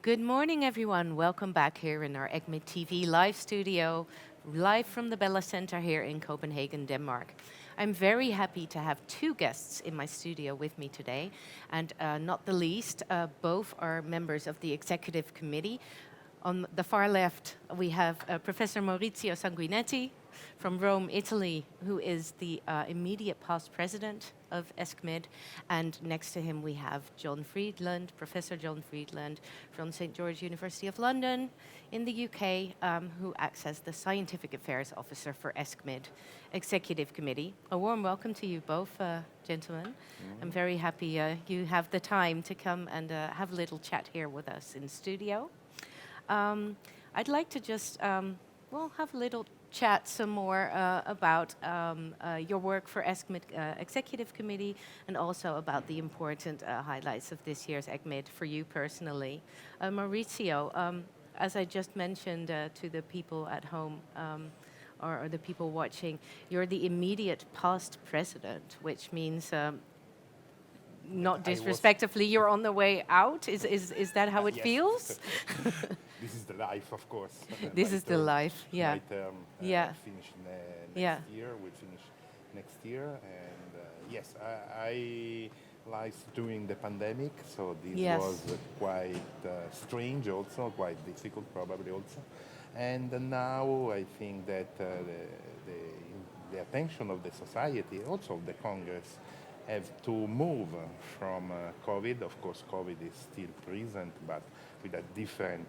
Good morning, everyone. Welcome back here in our ECCMID TV live studio, live from the Bella Center here in Copenhagen, Denmark. I'm very happy to have two guests in my studio with me today, and not the least, both are members of the Executive Committee. On the far left, we have Professor Maurizio Sanguinetti from Rome, Italy, who is the immediate past president of ESCMID. And next to him, we have Professor Jon Friedland from St. George University of London in the UK, who acts as the Scientific Affairs Officer for ESCMID Executive Committee. A warm welcome to you both, gentlemen. I'm very happy you have the time to come and have a little chat here with us in studio. I'd like to just, have a little chat some more about your work for ESCMID Executive Committee and also about the important highlights of this year's ECCMID for you personally. Maurizio, as I just mentioned to the people at home or the people watching, you're the immediate past president, which means not disrespectfully, you're on the way out. Is that how it feels? This is the life, of course. This is the life, yeah. My term finish next year. We'll finish next year, and yes, I live during the pandemic, so this was quite strange, also quite difficult, probably also. And now I think that the attention of the society, also of the Congress, have to move from COVID. Of course, COVID is still present, but with a different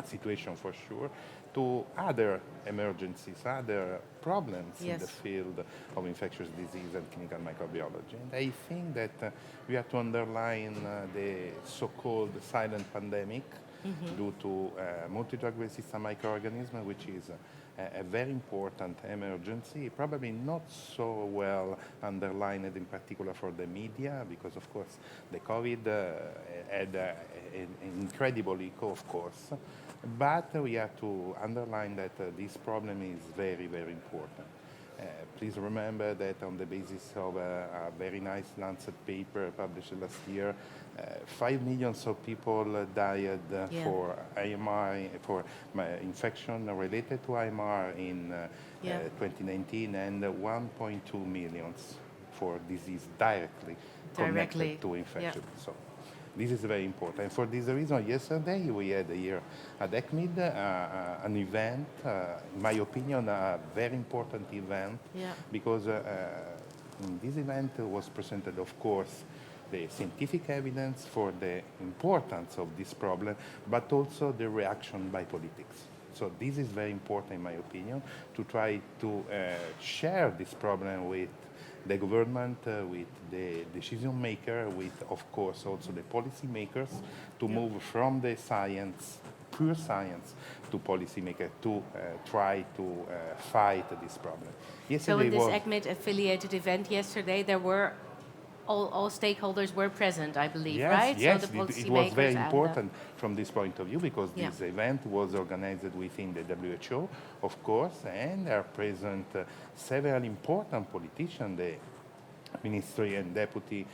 situation for sure, to other emergencies, other problems in the field of infectious disease and clinical microbiology. And I think that we have to underline the so-called silent pandemic due to multi-drug resistant microorganism, which is a very important emergency, probably not so well underlined in particular for the media, because of course the COVID had an incredible echo, of course, but we have to underline that this problem is very, very important. Please remember that on the basis of a very nice Lancet paper published last year, 5 million people died for AMR, for infection related to AMR in 2019, and 1.2 million for disease directly connected to infection. So this is very important. And for this reason, yesterday we had here at ECCMID an event, in my opinion, a very important event, because in this event was presented, of course, the scientific evidence for the importance of this problem, but also the reaction by politics. So this is very important, in my opinion, to try to share this problem with the government, with the decision maker, with, of course, also the policy makers, to move from the science, pure science, to policy maker to try to fight this problem. So in this ECCMID affiliated event yesterday, there were all stakeholders were present, I believe, right? Yes, so the it was very important from this point of view, because this event was organized within the WHO, of course, and there are present several important politicians, the Ministry and Deputy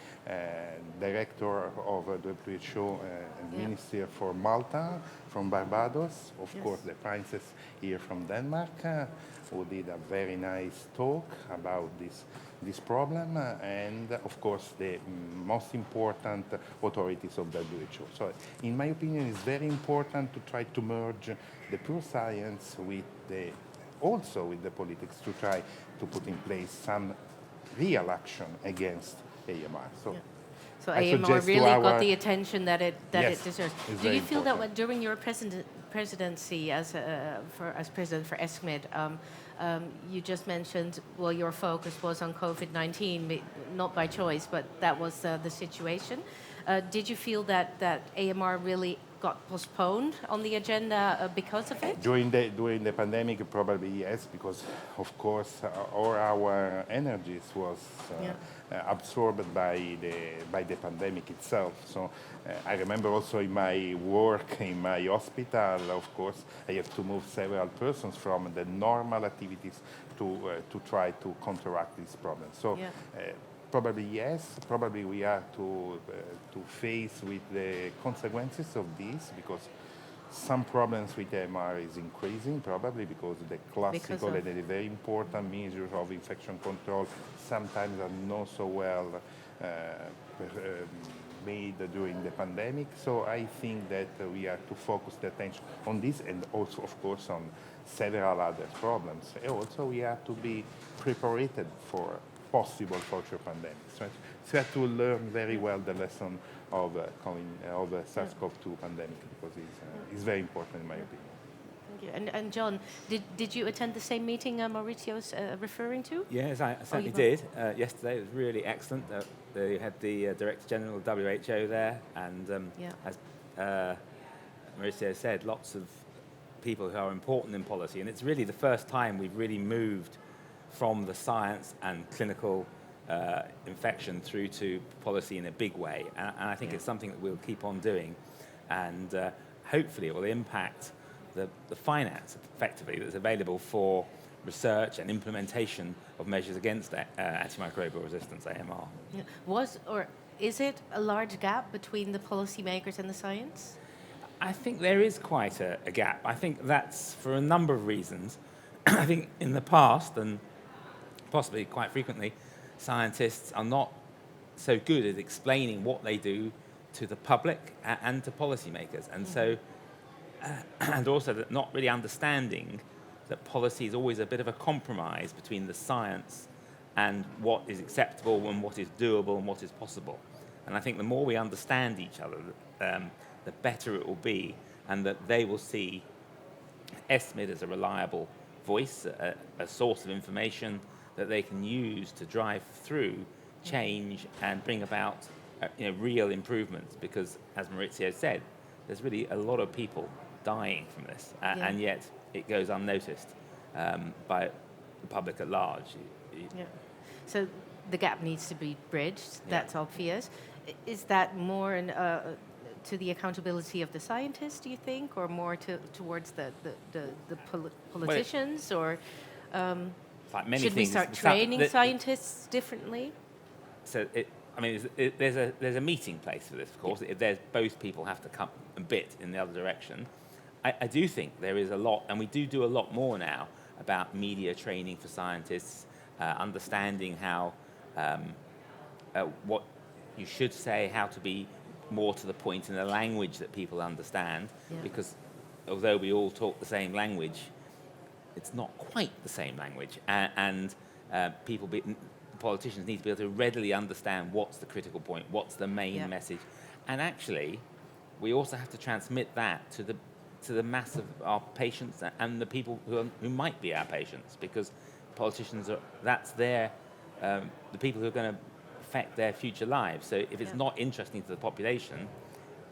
Director of the WHO Ministry for Malta, from Barbados, of course the Princess here from Denmark, who did a very nice talk about this problem, and of course the most important authorities of the WHO. So in my opinion, it's very important to try to merge the pure science with also with the politics, to try to put in place some real action against AMR. So AMR really got the attention that it deserves. Do you feel that during your presidency as president for ESCMID, you just mentioned, well, your focus was on COVID-19, not by choice, but that was the situation. Did you feel that AMR really got postponed on the agenda because of it? During the pandemic, probably yes, because of course all our energies was absorbed by the pandemic itself. So I remember also in my work in my hospital, of course, I have to move several persons from the normal activities to try to counteract this problem. So Probably yes. Probably we are to face with the consequences of this, because some problems with AMR is increasing, probably because the classical and the very important measures of infection control sometimes are not so well made during the pandemic. So I think that we have to focus the attention on this, and also, of course, on several other problems. And also, we have to be prepared for possible future pandemics. Right? So we have to learn very well the lesson of SARS-CoV-2 pandemic, because it's very important in my opinion. Thank you. And John, did you attend the same meeting Maurizio's referring to? Yes, I certainly did. Yesterday it was really excellent. They had the Director General of WHO there, and as Maurizio said, lots of people who are important in policy, and it's really the first time we've really moved from the science and clinical infection through to policy in a big way, and I think it's something that we'll keep on doing, and hopefully it will impact the finance effectively that's available for research and implementation of measures against antimicrobial resistance, AMR. Yeah. Is it a large gap between the policymakers and the science? I think there is quite a gap. I think that's for a number of reasons. I think in the past, and possibly quite frequently, scientists are not so good at explaining what they do to the public and to policymakers. And so, and also that not really understanding that policy is always a bit of a compromise between the science and what is acceptable and what is doable and what is possible. And I think the more we understand each other, the better it will be, and that they will see ESCMID as a reliable voice, a source of information that they can use to drive through change and bring about real improvements. Because, as Maurizio said, there's really a lot of people dying from this, and yet it goes unnoticed by the public at large. So the gap needs to be bridged, that's obvious. Is that more to the accountability of the scientists, do you think, or more towards the politicians, or like many should we things, start training scientists differently? So, there's a meeting place for this, of course. There's both people have to come a bit in the other direction. I do think there is a lot, and we do a lot more now about media training for scientists, understanding how what you should say, how to be more to the point in a language that people understand, because although we all talk the same language, it's not quite the same language, and politicians need to be able to readily understand what's the critical point, what's the main message, and actually we also have to transmit that to the mass of our patients and the people who might be our patients, because politicians that's the people who are going to affect their future lives. So if it's not interesting to the population,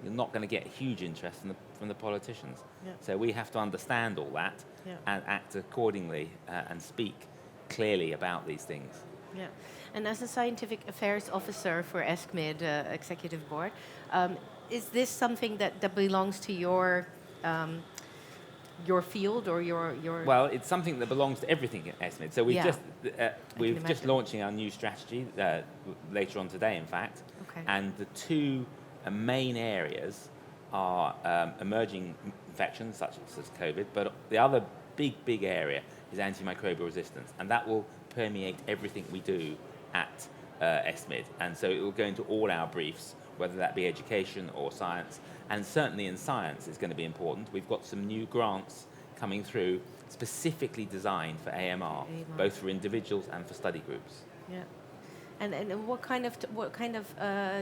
you're not going to get huge interest from the politicians. So we have to understand all that and act accordingly and speak clearly about these things. Yeah, and as a scientific affairs officer for ESCMID Executive Board, is this something that belongs to your field or your? Well, it's something that belongs to everything at ESCMID. So we've just launching our new strategy later on today, in fact. Okay. And the two main areas are emerging infections such as COVID, but the other big area is antimicrobial resistance, and that will permeate everything we do at ESCMID. And so it will go into all our briefs, whether that be education or science. And certainly in science it's going to be important. We've got some new grants coming through specifically designed for AMR, both for individuals and for study groups. Yeah. And what kind of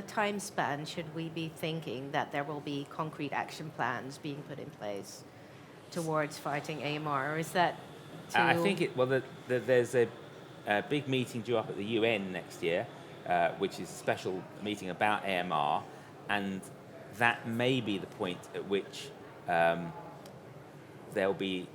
time span should we be thinking that there will be concrete action plans being put in place towards fighting AMR, or is that I think there's a big meeting due up at the UN next year, which is a special meeting about AMR, and that may be the point at which there'll be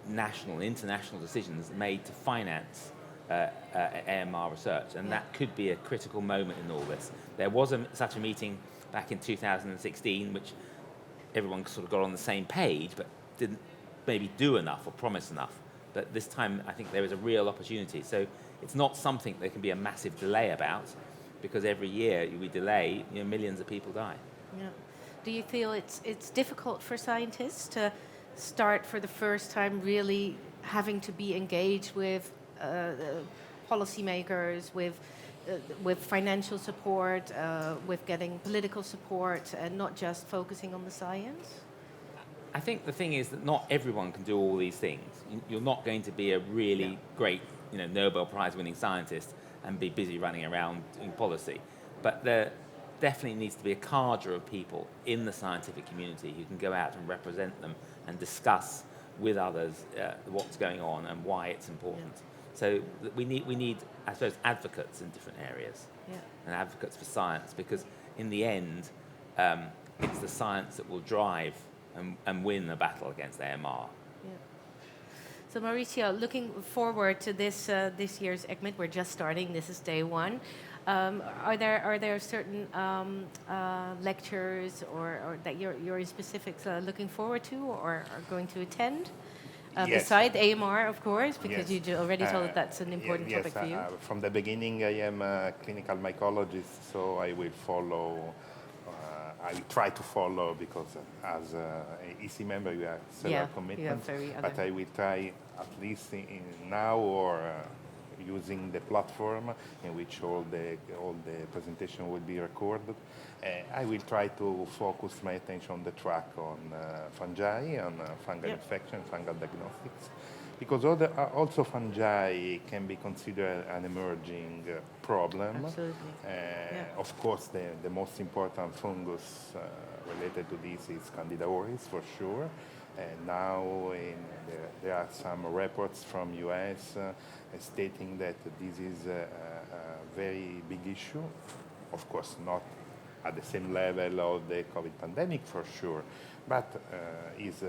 national and international decisions made to finance AMR research, and that could be a critical moment in all this. There was such a meeting back in 2016, which everyone sort of got on the same page, but didn't maybe do enough or promise enough. But this time, I think there is a real opportunity. So it's not something there can be a massive delay about, because every year we delay, millions of people die. Yeah. Do you feel it's difficult for scientists to start for the first time really having to be engaged with policymakers, with financial support, with getting political support, and not just focusing on the science? I think the thing is that not everyone can do all these things. You're not going to be a really great, Nobel Prize winning scientist and be busy running around in policy. But there definitely needs to be a cadre of people in the scientific community who can go out and represent them and discuss with others what's going on and why it's important. Yeah. So we need, I suppose, advocates in different areas, and advocates for science, because in the end, it's the science that will drive and win the battle against AMR. Yeah. So Maurizio, looking forward to this year's ECCMID, we're just starting. This is day one. Are there certain lectures or that you're in specifics looking forward to or are going to attend? Yes. Beside AMR, of course, because yes. you already told that that's an important topic for you. From the beginning, I am a clinical mycologist, so I will follow. I try to follow, because as an EC member you have several commitments, but I will try at least now or using the platform in which all the presentation will be recorded. I will try to focus my attention on the track on fungi, on fungal infection, fungal diagnostics, because also fungi can be considered an emerging problem. Absolutely. Of course, the most important fungus related to this is Candida auris, for sure. And now there are some reports from US stating that this is a very big issue. Of course, not at the same level of the COVID pandemic, for sure, but is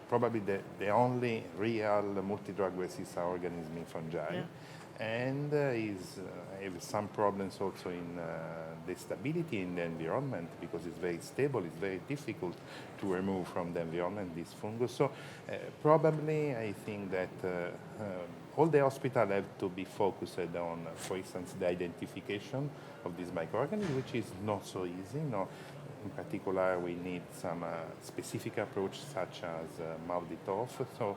probably the only real multi-drug resistant organism in fungi, and has some problems also in the stability in the environment, because it's very stable, it's very difficult to remove from the environment this fungus. So probably I think that all the hospitals have to be focused on, for instance, the identification of this microorganism, which is not so easy. No, in particular, we need some specific approach, such as Mauditov. So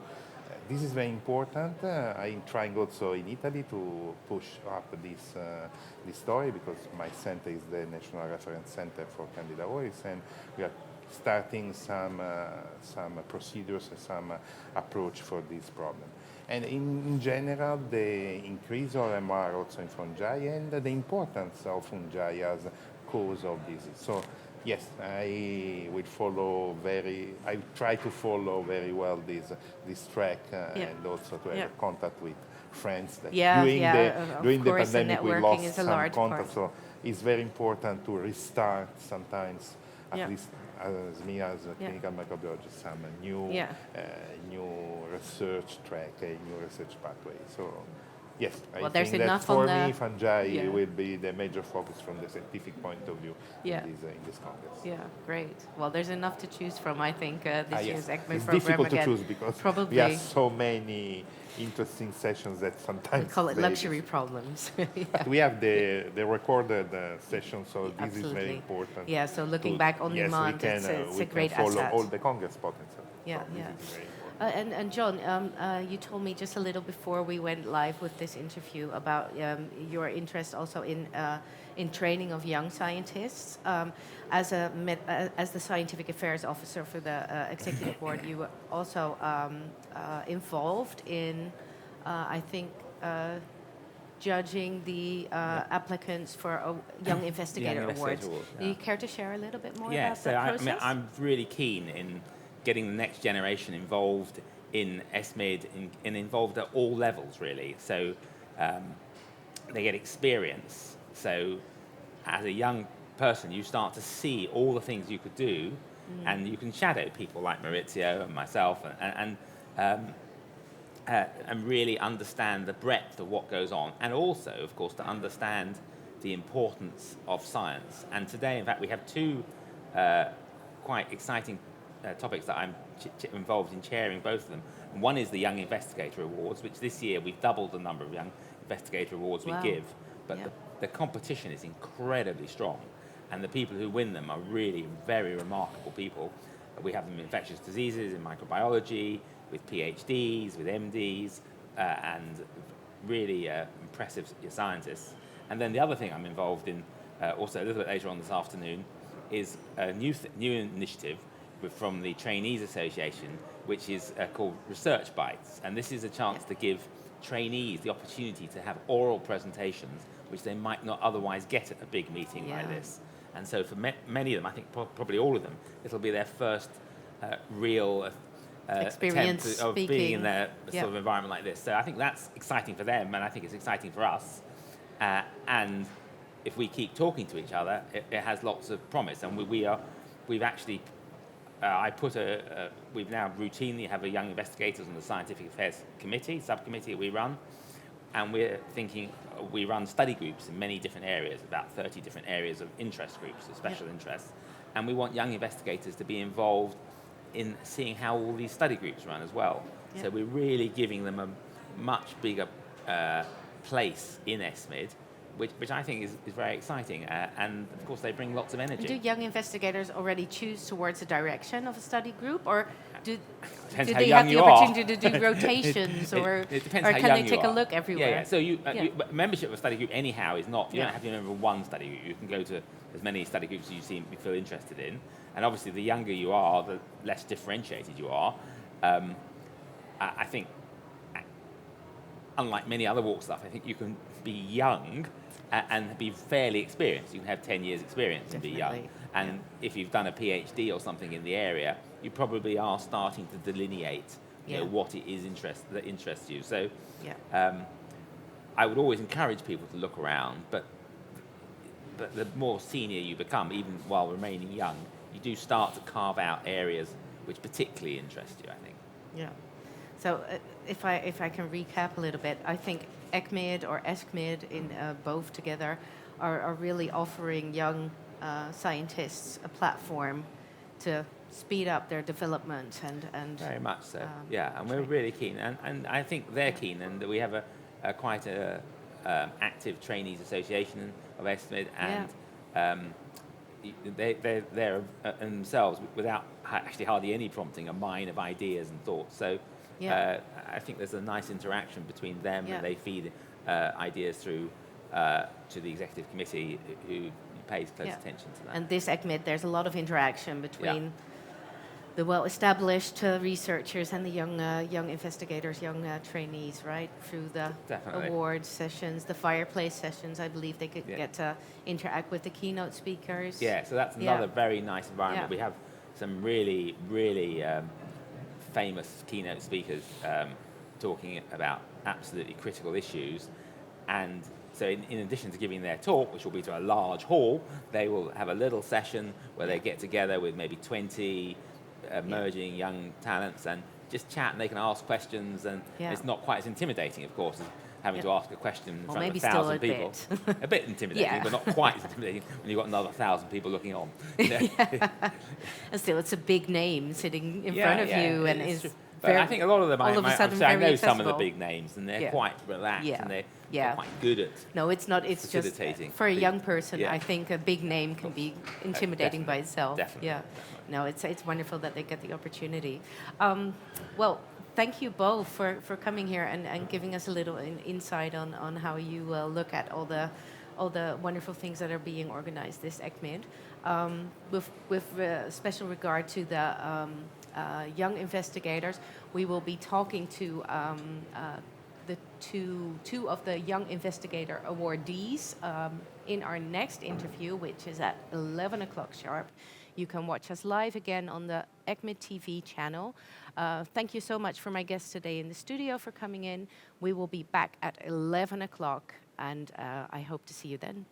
this is very important. I'm trying also in Italy to push up this story, because my center is the National Reference Center for Candida auris, and we are starting some procedures and some approach for this problem. And in general, the increase of MR also in fungi, and the importance of fungi as cause of disease. So yes, I try to follow very well this track, and also to have contact with friends. That during the pandemic we lost some contact, so it's very important to restart sometimes, at least as me as a clinical microbiologist, some new research track, a new research pathway. So yes, I think that for me fungi will be the major focus from the scientific point of view in this congress. Yeah, great. Well, there's enough to choose from, I think, this year's ECCMID program. It's difficult to choose, because probably we have so many interesting sessions that sometimes we call it luxury problems. But we have the recorded session, so this is very important. Yeah, so looking back on demand, it's a great asset. We can follow all the congress potential. Yeah, and Jon, you told me just a little before we went live with this interview about your interest also in training of young scientists. As the scientific affairs officer for the executive board, you were also involved in, I think, judging the applicants for a Young Investigator Awards. Do you care to share a little bit more about that process? Yeah, I'm really keen in getting the next generation involved in ESCMID and involved at all levels, really. So they get experience. So as a young person, you start to see all the things you could do, and you can shadow people like Maurizio and myself, and really understand the breadth of what goes on, and also, of course, to understand the importance of science. And today, in fact, we have two quite exciting topics that I'm involved in chairing, both of them. One is the Young Investigator Awards, which this year we've doubled the number of Young Investigator Awards we give, but the competition is incredibly strong, and the people who win them are really very remarkable people. We have them in infectious diseases, in microbiology, with PhDs, with MDs, and really impressive scientists. And then the other thing I'm involved in, also a little bit later on this afternoon, is a new initiative from the Trainees Association, which is called Research Bites. And this is a chance to give trainees the opportunity to have oral presentations, which they might not otherwise get at a big meeting like this. And so for many of them, I think probably all of them, it'll be their first real experience of speaking. being in a sort of environment like this. So I think that's exciting for them, and I think it's exciting for us. And if we keep talking to each other, it has lots of promise. And we've actually, we've now routinely have a Young Investigators on the Scientific Affairs Committee, subcommittee that we run. And we're thinking, we run study groups in many different areas, about 30 different areas of interest groups, of special interests. And we want young investigators to be involved in seeing how all these study groups run as well. So we're really giving them a much bigger place in ESCMID, which I think is very exciting. And of course, they bring lots of energy. And do young investigators already choose towards the direction of a study group, or do they have the opportunity to do rotations, or can they take a look everywhere? So membership of a study group anyhow is not, you don't have to be a member of one study group. You can go to as many study groups as you feel interested in. And obviously, the younger you are, the less differentiated you are. I think, unlike many other walks of life, I think you can be young and be fairly experienced. You can have 10 years experience and be young. And if you've done a PhD or something in the area, you probably are starting to delineate what it is that interests you. So I would always encourage people to look around, but the more senior you become, even while remaining young, you do start to carve out areas which particularly interest you, I think. Yeah. So if I can recap a little bit, I think ECCMID or ESCCMID in both together are really offering young scientists a platform to speed up their development and very much so. And we're really keen, and I think they're keen, and we have quite a active trainees association of ESCCMID, and they're themselves, without actually hardly any prompting, a mine of ideas and thoughts. So I think there's a nice interaction between them, and they feed ideas through to the executive committee, who pays close attention to that. And this ECCMID, there's a lot of interaction between the well-established researchers and the young investigators, young trainees, right? Through the awards sessions, the fireplace sessions, I believe they could get to interact with the keynote speakers. So that's another very nice environment. We have some really, really famous keynote speakers talking about absolutely critical issues. And so in addition to giving their talk, which will be to a large hall, they will have a little session where they get together with maybe 20 emerging young talents and just chat, and they can ask questions, and it's not quite as intimidating, of course, as having to ask a question in front of 1,000 people. A bit intimidating, but not quite as intimidating when you've got another 1,000 people looking on. And still, it's a big name sitting in front of you, and is. But I think a lot of them, I know accessible. some of the big names, and they're quite relaxed, and they're quite good at No, it's not. It's just for a young person. I think a big name can be intimidating by itself. Definitely. No, it's wonderful that they get the opportunity. Well, thank you both for coming here and giving us a little insight on how you look at all the wonderful things that are being organized this ECCMID. With special regard to the young investigators, we will be talking to the two of the Young Investigator awardees in our next interview, which is at 11 o'clock sharp. You can watch us live again on the ECCMID TV channel. Thank you so much for my guests today in the studio for coming in. We will be back at 11 o'clock, and I hope to see you then.